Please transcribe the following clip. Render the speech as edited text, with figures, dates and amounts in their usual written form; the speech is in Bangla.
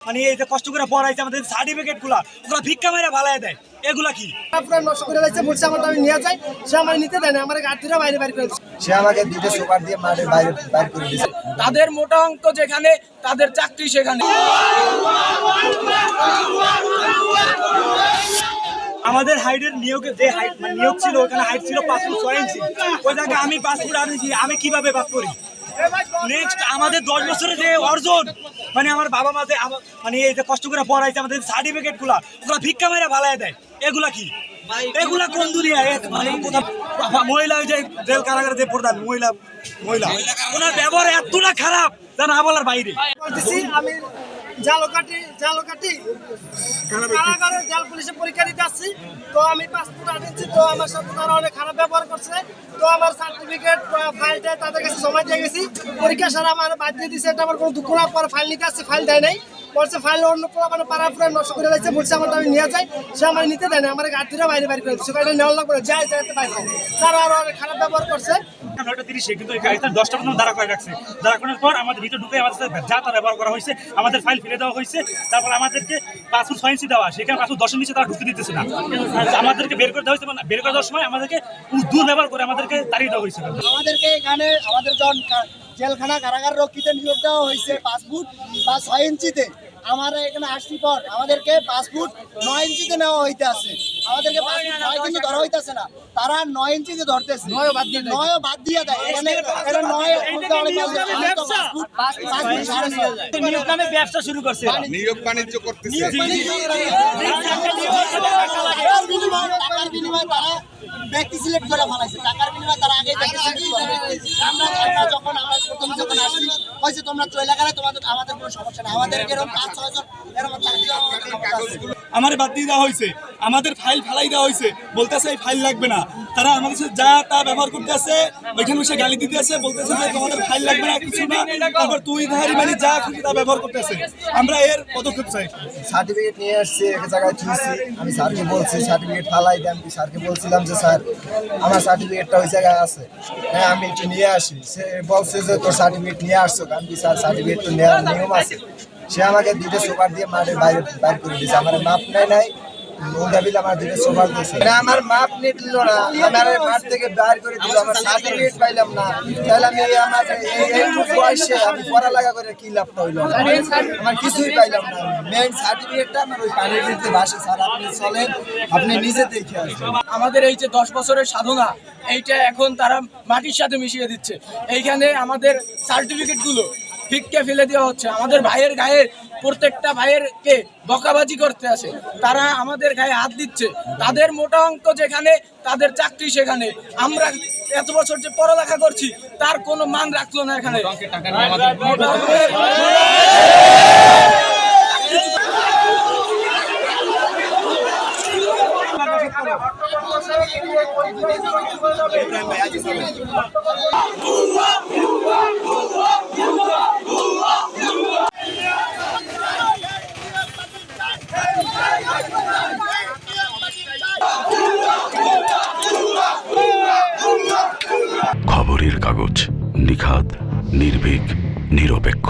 মানে এই যে কষ্ট করে পড়াইছে আমাদের সার্টিফিকেট গুলা ওগুলা ভিক্ষা মেরে ভালাই দেয়, এগুলা কি আপনার নষ্ট করে লাইছে বলছে আমার আমি নিয়ে যাই, সে আমার নিতে দেয় না, আমার গাড়িটা বাইরে বাইরে করে দিচ্ছে। সে আমাকে দুটো সুপার দিয়ে মাঠে বাইরে বাইর করে দিয়েছে। তাদের মোটা অঙ্ক যেখানে, তাদের চাকরি সেখানে। আমাদের হাইটের নিয়োগে যে হাইট মানে নিয়োগ ছিল ওখানে হাইট ছিল 5 ফুট 6 ইঞ্চি, ওই জায়গায় আমি 5 ফুট 8 ইঞ্চি, আমি কিভাবে বাদ করি? নেক্সট আমাদের 10 বছরের যে অর্জন, মানে আমার বাবা মা যে মানে এই যে কষ্ট করে পড়াইছে আমাদের সার্টিফিকেট গুলা ওগুলা ভিক্ষা মেরে ভালাই দেয়, এগুলা কি? এগুলা কোন দুনিয়া? মানে কোথাও মহিলা ওই যে জেল কারাগারে যে প্রধান মহিলা ওনার ব্যবহার এতটা খারাপ তা না বলার বাইরে। বলতেছি আমি জালকাটি কারাগারে জাল পুলিশে পরীক্ষা দিতে আসছি, তো আমি পাসপোর্ট আনিয়েছি, তো আমার সাথে তারা অনেক খারাপ ব্যবহার করছে, তো আমার সার্টিফিকেট ফাইলটা তাদের কাছে জমা দিয়ে গেছি, পরীক্ষা সারা আমার বাদ দিয়ে দিচ্ছে, এটা আমার কোনো দুঃখ না। পরে ফাইল নিতে আসছি, ফাইল দেয় নাই, বলছে ফাইল অন্য মানে পাড়া পুরা নষ্ট করে লাইছে, বলছে আমার আমি নিয়ে যাই, সে আমার নিতে দেয় না, আমার গাড়িটা বাইরে বাইরে করে দিচ্ছে, এটা নেওয়ার লাগবে যাই যাইতে বাইরে। তারা আরো অনেক খারাপ ব্যবহার করছে। কিন্তু এই গাড়িটা 10টা পর্যন্ত দাঁড়া করে রাখছে, দাঁড়া করার পর আমাদের ভিতরে ঢুকে আমাদের সাথে যা তা ব্যবহার করা হয়েছে, আমাদের ফাইল ফেলে দেওয়া হয়েছে, তারপর আমাদেরকে 5 ফুট 6 ইঞ্চি দেওয়া, সেখানে 5 ফুট 10 নিচে তারা ঢুকতে দিতেছে না, আমাদেরকে বের করে দেওয়া হয়েছে, মানে বের করে দেওয়ার সময় আমাদেরকে দুর্ব্যবহার করে আমাদেরকে তাড়িয়ে দেওয়া হয়েছে। আমাদেরকে এখানে আমাদের জেলখানা কারাগার রক্ষীতে নিয়োগ দেওয়া হয়েছে 5 ফুট বা 6 ইঞ্চিতে। আমরা এখানে আসছি পর আমাদেরকে 5 ফুট 9 ইঞ্চিতে নেওয়া হইতে আছে, আমাদেরকে 5 ফুট 9 কিন্তু ধরা হইতেছে না, তারা 9 ইঞ্চিতে ধরতেছে, 9 বাদ দিয়ে দেয়। এখানে এটা 9 নিয়োগ নামে ব্যবসা শুরু করছে, নিয়োগ বাণিজ্য করতেছে। টাকার বিনিময়ে তারা ব্যক্তি সিলেক্ট করে ফেলাইছে, টাকার বিনিময়ে তারা আগে আমরা যখন প্রথম আসছি হয়েছে তোমরা চলে গেলে তোমাদের আমাদের কোনো সমস্যা নেই, আমাদেরকে এরকম 5-6 জন এরকম চাকরি আমার বাদ দিয়ে দেওয়া হয়েছে, আমাদের ফাইল ফেলাই দেওয়া হয়েছে, বলতেছে এই ফাইল লাগবে না, তারা আমাদের সাথে যা তা ব্যবহার করতে আছে, ওইখানে বসে গালি দিতে আছে, বলতেছে যে তোমাদের ফাইল লাগবে না, কিছু না, তারপর তুই ধারি মানে যা খুশি তা ব্যবহার করতেছে। আমরা এর পদক্ষেপ চাই। সার্টিফিকেট নিয়ে আসছি, এক জায়গায় থুইছি, আমি স্যারকে বলছি সার্টিফিকেট ফালাই দেন, স্যারকে বলছিলাম যে স্যার আমার সার্টিফিকেটটা ওই জায়গায় আছে, হ্যাঁ আমি একটু নিয়ে আসি। সে বলছে যে তোর সার্টিফিকেট নিয়ে আসছো, আমি স্যার সার্টিফিকেট তো নেওয়ার নিয়ম আছে। সে আমাকে দুটো সুপার দিয়ে মাঠে বাইরে বাইর করে দিয়েছে, আমার মাপ নাই আমার দুটো সুপার দিয়েছে, আমার মাপ নিল না, আমার মাঠ থেকে বাইর করে দিল, আমার সার্টিফিকেট পাইলাম না। তাহলে আমি আমার এইটুকু বয়সে আমি পড়ালেখা করে কি লাভটা হইলো, আমার কিছুই পাইলাম না। মেইন সার্টিফিকেটটা আমার ওই পানির দিতে ভাসে। স্যার আপনি চলেন, আপনি নিজে দেখে আসবেন। আমাদের এই যে 10 বছরের সাধনা, এইটা এখন তারা মাটির সাথে মিশিয়ে দিচ্ছে। এইখানে আমাদের সার্টিফিকেটগুলো ভিক্ষা ফেলে দেওয়া হচ্ছে, আমাদের ভাইয়ের গায়ে প্রত্যেকটা ভাইয়েরকে বকাবাজি করতে আসে, তারা আমাদের গায়ে হাত দিচ্ছে। তাদের মোটা অঙ্ক যেখানে, তাদের চাকরি সেখানে। আমরা এত বছর যে পড়ালেখা করছি তার কোনো মান রাখলো না এখানে। খবরের কাগজ, নিখাদ, নির্ভীক, নিরপেক্ষ।